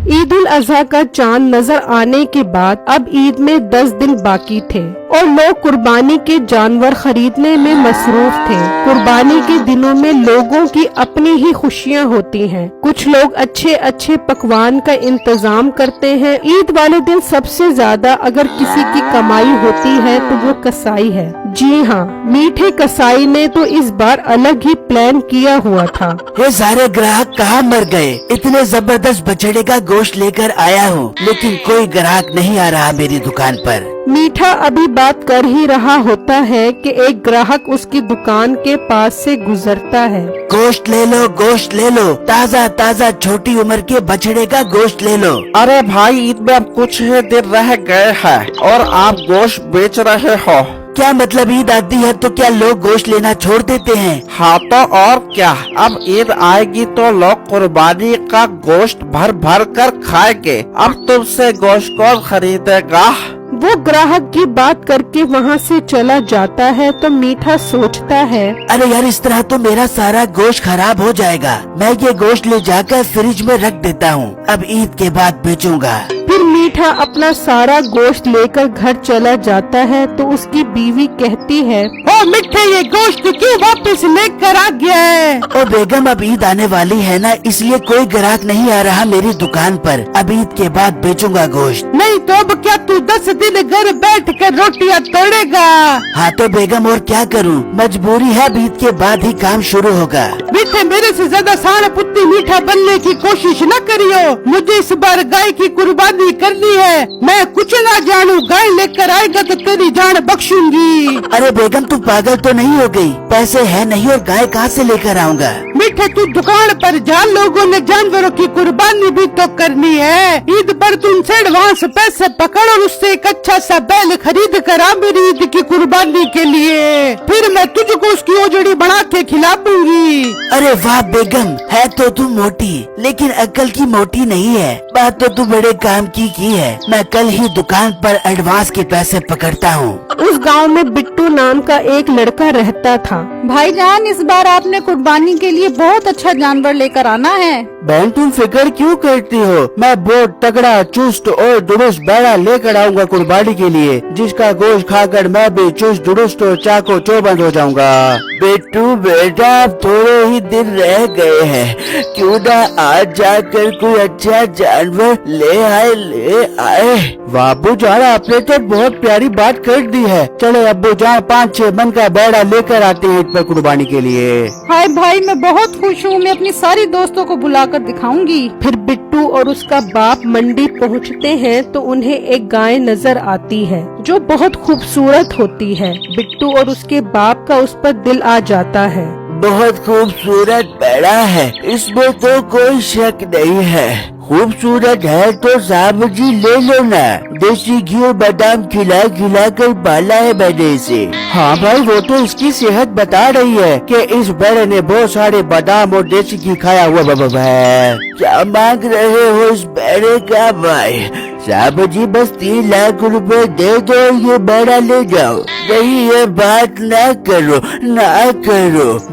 ईद उल अजहा का चांद नजर आने के बाद अब ईद में 10 दिन बाकी थे और लोग कुर्बानी के जानवर खरीदने में मसरूफ थे। कुर्बानी के दिनों में लोगों की अपनी ही खुशियाँ होती हैं। कुछ लोग अच्छे अच्छे पकवान का इंतजाम करते हैं। ईद वाले दिन सबसे ज्यादा अगर किसी की कमाई होती है तो वो कसाई है। जी हाँ, मीठे कसाई ने तो इस बार अलग ही प्लान किया हुआ था। ये सारे ग्राहक कहाँ मर गए? इतने जबरदस्त बछड़े का गोश्त लेकर आया हूँ, लेकिन कोई ग्राहक नहीं आ रहा मेरी दुकान पर। मीठा अभी बात कर ही रहा होता है कि एक ग्राहक उसकी दुकान के पास से गुजरता है। गोश्त ले लो, ताज़ा ताज़ा छोटी उम्र के बछड़े का गोश्त ले लो। अरे भाई, ईद में अब कुछ ही दिन रह गए हैं और आप गोश्त बेच रहे हो? क्या मतलब? ईद आती है तो क्या लोग गोश्त लेना छोड़ देते हैं? हाँ तो और क्या, अब ईद आएगी तो लोग कुर्बानी का गोश्त भर भर कर खाएंगे। अब तुमसे गोश्त कौन खरीदेगा? वो ग्राहक की बात करके वहाँ से चला जाता है तो मीठा सोचता है, अरे यार, इस तरह तो मेरा सारा गोश्त खराब हो जाएगा। मैं ये गोश्त ले जाकर फ्रिज में रख देता हूँ, अब ईद के बाद बेचूंगा। फिर मीठा अपना सारा गोश्त लेकर घर चला जाता है तो उसकी बीवी कहती है, ओ मीठे, ये गोश्त क्यों वापस लेकर आ गया है? ओ बेगम, अब ईद आने वाली है ना, इसलिए कोई ग्राहक नहीं आ रहा मेरी दुकान पर। अब ईद के बाद बेचूंगा गोश्त। नहीं तो अब क्या तू 10 दिन घर बैठ कर रोटियां तोड़ेगा? हाँ तो बेगम, और क्या करूँ, मजबूरी है। अब ईद के बाद ही काम शुरू होगा। मीठे, मेरे से ज्यादा सारा पुत्ती मीठा बनने की कोशिश न करियो। मुझे इस बार गाय की कुर्बानी करनी है। मैं कुछ ना जानू, गाय लेकर आएगा तो तेरी जान बख्शूंगी। अरे बेगम, तू पागल तो नहीं हो गई? पैसे है नहीं और गाय कहाँ से लेकर आऊँगा? मीठे, तू दुकान पर जा, लोगों ने जानवरों की कुर्बानी भी तो करनी है। ईद पर तुमसे एडवांस पैसे पकड़ और उससे एक अच्छा सा बैल खरीद कर आ मेरी ईद की कुर्बानी के लिए। फिर मैं तुझको उसकी ओजड़ी बना के खिलाऊंगी। अरे वाह बेगम, है तो तू मोटी, लेकिन अक्ल की मोटी नहीं है। बात तो तू बड़े काम की है। मैं कल ही दुकान पर एडवांस के पैसे पकड़ता हूँ। उस गांव में बिट्टू नाम का एक लड़का रहता था। भाईजान, इस बार आपने कुर्बानी के लिए बहुत अच्छा जानवर लेकर आना है। बहन, तुम फिक्र क्यों करती हो? मैं बहुत तगड़ा, चुस्त और दुरुस्त बैड़ा लेकर आऊंगा कुर्बानी के लिए, जिसका गोश्त खाकर मैं भी चुस्त, दुरुस्त और चाको चौबंद हो जाऊंगा। बेटू बेटा, अब थोड़े ही दिन रह गए हैं, क्यों ना आज जाकर कोई अच्छा जानवर ले आए। बाबू जान, आपने तो बहुत प्यारी बात कर दी है। चले अब्बू जान, 5-6 मन का बैड़ा लेकर आते हैं पर कुर्बानी के लिए। हाय भाई, मैं बहुत खुश हूँ। मैं अपनी सारी दोस्तों को बुलाकर दिखाऊंगी। फिर बिट्टू और उसका बाप मंडी पहुँचते हैं तो उन्हें एक गाय नजर आती है जो बहुत खूबसूरत होती है। बिट्टू और उसके बाप का उस पर दिल आ जाता है। बहुत खूबसूरत बैड़ा है, इसमें तो कोई शक नहीं है। खूबसूरत है तो साहब जी ले लो ना। देसी घी और बादाम खिला कर पाला है मैंने इसे। हाँ भाई, वो तो इसकी सेहत बता रही है कि इस बैड़े ने बहुत सारे बादाम और देसी घी खाया हुआ। बाबा है, क्या मांग रहे हो इस बैड़े का भाई? साहब जी, बस 3 लाख रुपए दे दो, ये बैड़ा ले जाओ। नहीं, ये बात ना करो।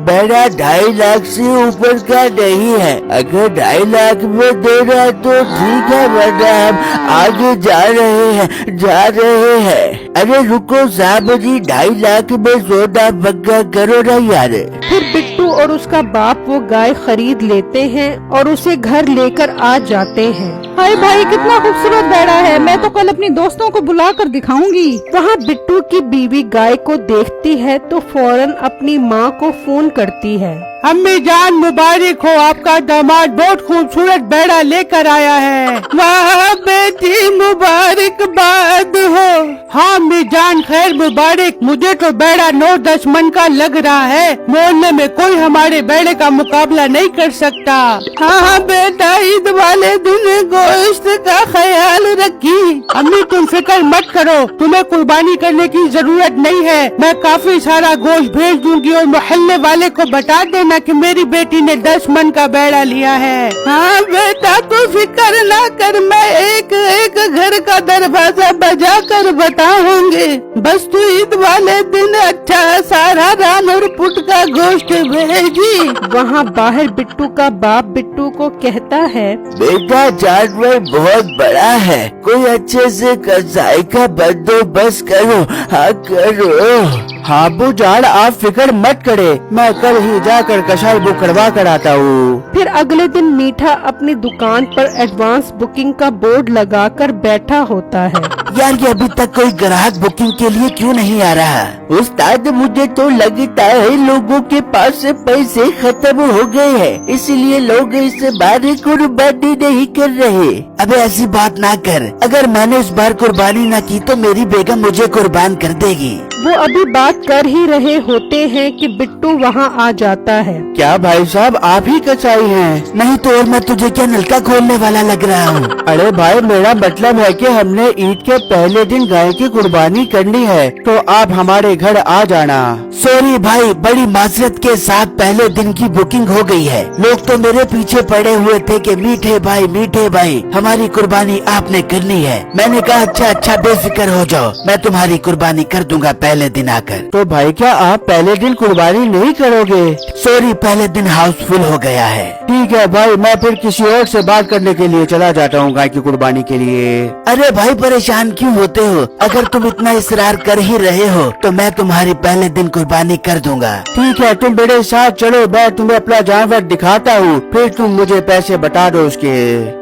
बैड़ा 2.5 लाख से ऊपर का नहीं है। अगर 2.5 लाख में दे रहा तो ठीक है, वरना हम आगे जा रहे हैं। अरे रुको साहब जी, 2.5 लाख में सौदा पक्का करो ना यार। फिर बिट्टू और उसका बाप वो गाय खरीद लेते हैं और उसे घर लेकर आ जाते हैं। हाय भाई, कितना खूबसूरत बैड़ा है। मैं तो कल अपनी दोस्तों को बुलाकर दिखाऊंगी। वहाँ बिट्टू की बीवी गाय को देखती है तो फौरन अपनी माँ को फोन करती है। अम्मी जान, मुबारक हो, आपका दामाद बहुत खूबसूरत बैड़ा लेकर आया है। वाह बेटी, मुबारकबाद हो। हाँ अम्मी जान, खैर मुबारक। मुझे तो बैड़ा 9-10 मन का लग रहा है। मोहल्ले में कोई हमारे बैड़े का मुकाबला नहीं कर सकता। हाँ बेटा, ईद वाले दिन गोश्त का ख्याल रखी। अम्मी तुम फिक्र मत करो, तुम्हें कुर्बानी करने की जरूरत नहीं है। मैं काफी सारा गोश्त भेज दूंगी और मोहल्ले वाले को बता देना कि मेरी बेटी ने 10 मन का बैड़ा लिया है। हाँ बेटा तू फिक्र ना कर, मैं एक एक घर का दरवाजा बजा कर बताऊंगी। बस तू ईद वाले दिन अच्छा सारा रान और पुट का गोश्त भेजी। वहाँ बाहर बिट्टू का बाप बिट्टू को कहता है, बेटा जानवर बहुत बड़ा है, कोई अच्छे से कसाई का बंदोबस्त करो। हाँ करो। हाँ अब्बू जान आप फिक्र मत करे, मैं कल ही जाकर कसाई बुक करवा कर आता हूँ। फिर अगले दिन मीठा अपनी दुकान पर एडवांस बुकिंग का बोर्ड लगाकर बैठा होता है। यार ये अभी तक कोई ग्राहक बुकिंग के लिए क्यों नहीं आ रहा? उस्ताद मुझे तो लगता है लोगों के पास से पैसे खत्म हो गए हैं, इसलिए लोग इस बार कुर्बानी नहीं कर रहे। अबे ऐसी बात ना कर, अगर मैंने इस बार कुर्बानी न की तो मेरी बेगम मुझे कुर्बान कर देगी। वो अभी बात कर ही रहे होते हैं कि बिट्टू वहाँ आ जाता है। क्या भाई साहब आप ही कसाई हैं? नहीं तो और मैं तुझे क्या नलका खोलने वाला लग रहा हूँ? अरे भाई मेरा मतलब है कि हमने ईद के पहले दिन गाय की कुर्बानी करनी है, तो आप हमारे घर आ जाना। सॉरी भाई, बड़ी माजरत के साथ पहले दिन की बुकिंग हो गई है। लोग तो मेरे पीछे पड़े हुए थे कि मीठे भाई हमारी कुर्बानी आपने करनी है। मैंने कहा अच्छा बेफिक्र हो जाओ, मैं तुम्हारी कुर्बानी कर दूंगा पहले दिन आकर। तो भाई क्या आप पहले दिन कुर्बानी नहीं करोगे? सॉरी, पहले दिन हाउसफुल हो गया है। ठीक है भाई, मैं फिर किसी और से बात करने के लिए चला जाता हूँ गाय की कुर्बानी के लिए। अरे भाई परेशान क्यों होते हो? अगर तुम इतना इसरार कर ही रहे हो तो मैं तुम्हारी पहले दिन कुर्बानी कर दूंगा। ठीक है तुम मेरे साथ चलो, मैं तुम्हें अपना जानवर दिखाता हूँ, फिर तुम मुझे पैसे बता दो उसके।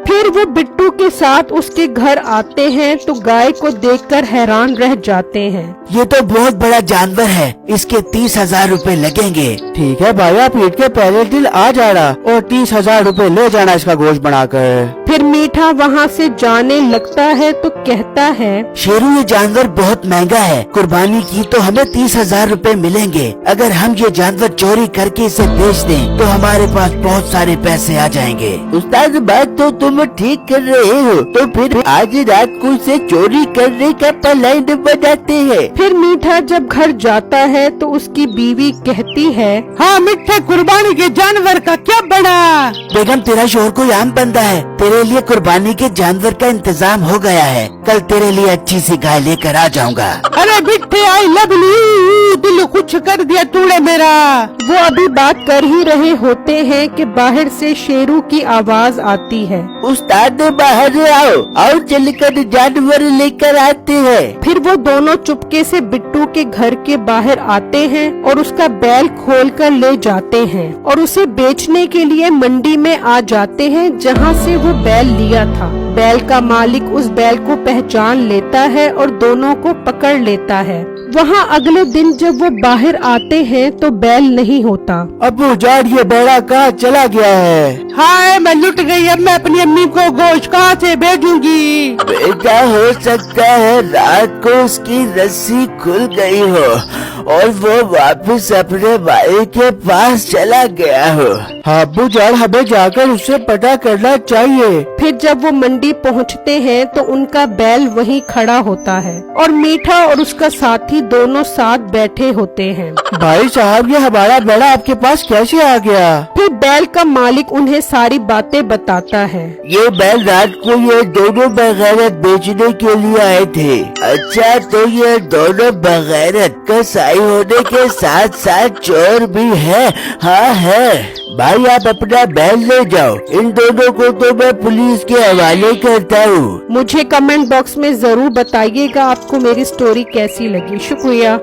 फिर वो बिट्टू के साथ उसके घर आते हैं तो गाय को देखकर हैरान रह जाते हैं। ये तो बहुत बड़ा जानवर है, इसके 30,000 रूपए लगेंगे। ठीक है भाई, आप ईद के पहले दिन आ जाना और 30,000 रूपए ले जाना इसका गोश्त बनाकर। फिर मीठा वहाँ से जाने लगता है तो कहता है, शेरू ये जानवर बहुत महंगा है, कुर्बानी की तो हमें 30,000 रूपए मिलेंगे। अगर हम ये जानवर चोरी करके इसे बेच दें तो हमारे पास बहुत सारे पैसे आ जाएंगे। उस्ताद बात तो तुम ठीक कर रहे हो, तो फिर आज रात को इसे चोरी करने का प्लान बनाते हैं। फिर मीठा जब घर जाता है तो उसकी बीवी कहती है, हाँ मिठे, कुर्बानी के जानवर का क्या बना? बेगम तेरा शोहर कोई आम बंदा है, तेरे लिए कुर्बानी के जानवर का इंतजाम हो गया है। कल तेरे लिए अच्छी सी गाय लेकर आ जाऊंगा। अरे बिट्टे आई लव यू, दिल कुछ कर दिया तूने मेरा। वो अभी बात कर ही रहे होते हैं कि बाहर से शेरू की आवाज आती है। उस्ताद बाहर आओ चलकर जानवर लेकर आते हैं। फिर वो दोनों चुपके से बिट्टू के घर के बाहर आते हैं और उसका बैल खोलकर ले जाते हैं और उसे बेचने के लिए मंडी में आ जाते हैं जहाँ से वो बैल लिया था। बैल का मालिक उस बैल को पहचान लेता है और दोनों को पकड़ लेता है। वहाँ अगले दिन जब वो बाहर आते हैं तो बैल नहीं होता। अब्बू जान ये बैड़ा कहाँ चला गया है? हाय मैं लुट गई, अब मैं अपनी अम्मी को गोश्त कहाँ से भेजूंगी? बेटा हो सकता है रात को उसकी रस्सी खुल गई हो और वो वापस अपने भाई के पास चला गया हो। हाँ अब्बू जान हमें जाकर उससे पता करना चाहिए। फिर जब वो मंडी पहुँचते हैं तो उनका बैल वहीं खड़ा होता है और मीठा और उसका साथी दोनों साथ बैठे होते हैं। भाई साहब ये हमारा बैड़ा आपके पास कैसे आ गया? फिर बैल का मालिक उन्हें सारी बातें बताता है। ये बैल रात को ये दोनों बगैरत बेचने के लिए आए थे। अच्छा तो ये दोनों बगैरत कसाई होने के साथ साथ चोर भी है? हाँ है। भाई आप अपना बैल ले जाओ, इन दोनों को तो मैं पुलिस के हवाले करता हूँ। मुझे कमेंट बॉक्स में जरूर बताइएगा आपको मेरी स्टोरी कैसी लगी। शुक्रिया।